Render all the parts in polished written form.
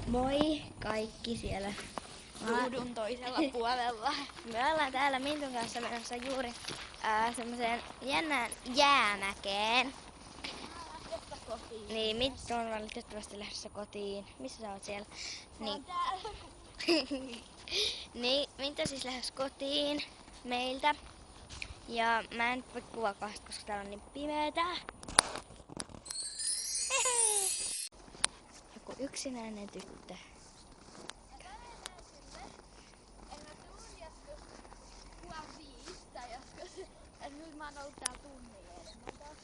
Moi kaikki siellä ruudun toisella puolella. Me ollaan täällä Mintun kanssa menossa juuri semmoiseen jännään jäämäkeen. Niin, Minttu on valitettavasti lähdössä kotiin. Missä sä oot siellä? Niin. Niin, Minttu on siis lähdössä kotiin meiltä. Ja mä en voi kuvaa, koska täällä on niin pimeetä. Joku yksinäinen tyttö. Nyt mä oon ollut täällä tunnin enemmän.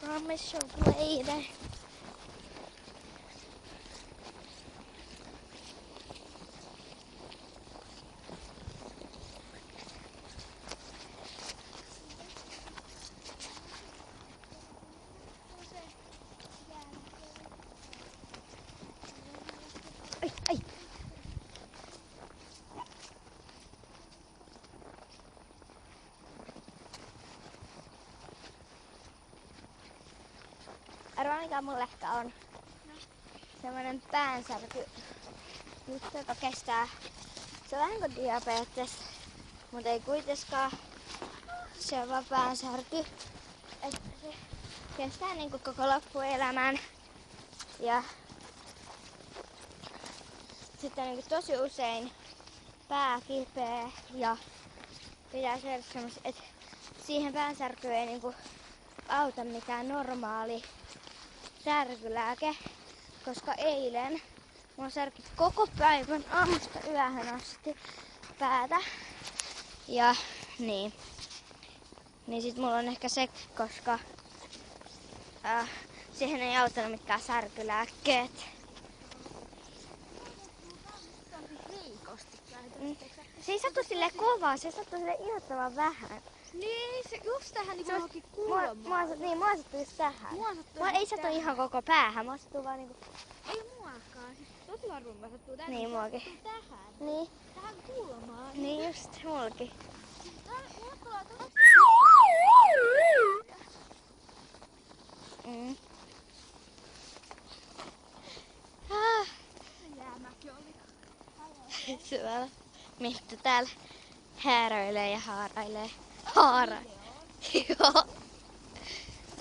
Promise you'll later. Ai, ai. Arvaa mikä mulla ehkä on. Semmonen päänsärky juttu, joka kestää. Se on vähän kuin diabetes, mutta ei kuitenkaan. Se on vaan päänsärky. Että se kestää niinku koko loppuelämän. Ja sitten on niinku tosi usein pää kipeä ja pitää syödä semmoista, että siihen päänsärkyyn ei niinku auta mikään normaali särkylääke, koska eilen mulla särki koko päivän aamusta yöhön asti päätä. Ja niin sit mulla on ehkä se, koska siihen ei auttanut mitkään särkylääkkeet. Se ei sattu silleen kovaa, se sattu silleen ihottoman vähän. Niin, se just tähän niinku johonkin kulmaan. Mua sattuu just tähän. Mua ei sattu ihan koko päähän, mua sattuu vaan niinku... Ei muakaan, siis tosi harvoin mä sattuu tähän. Niin muakin. Sattuu tähän. Niin. Tähän kulmaan. Niin just, mullakin. Mulla tulee tosi jäämäki oli. Syvällä. Minttu täällä hääröilee ja haarailee. Joo.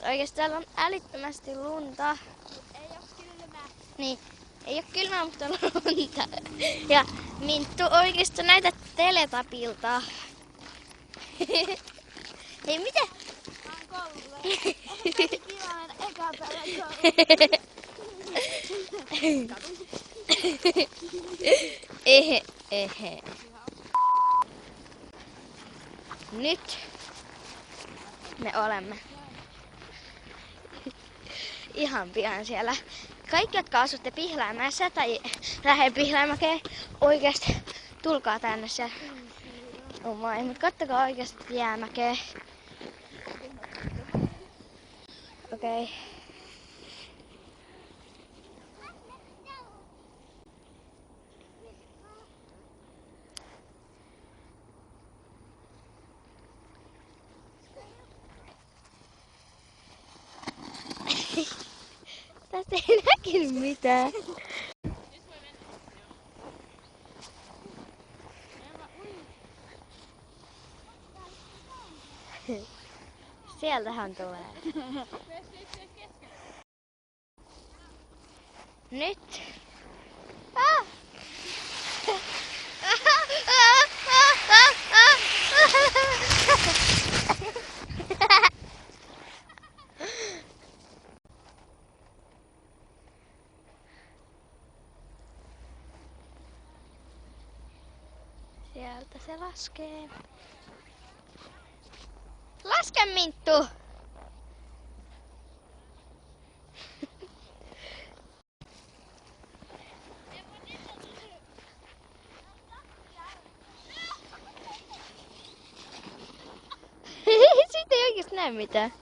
Oikeesti täällä on älyttömästi lunta. Ei oo kylmää. Niin, ei oo kylmää, mutta on lunta. Ja Minttu oikeesti näytät Teletapilta. Hei, mitä? Mä oon koululla. On tosi kiva mennä ekaan päivän kouluun. Ehe. Nyt me olemme ihan pian siellä. Kaikki, jotka asutte Pihlajamäessä tai lähellä Pihlajamäkeä, oikeesti tulkaa tänne siellä. Moi, mut kattokaa oikeesti jäämäkeä. Okei. Tästä ei näkynyt mitään. Sieltähän tulee. Nyt. Sieltä se laskee. Laske, Minttu! Siitä ei oikeesti näe mitään.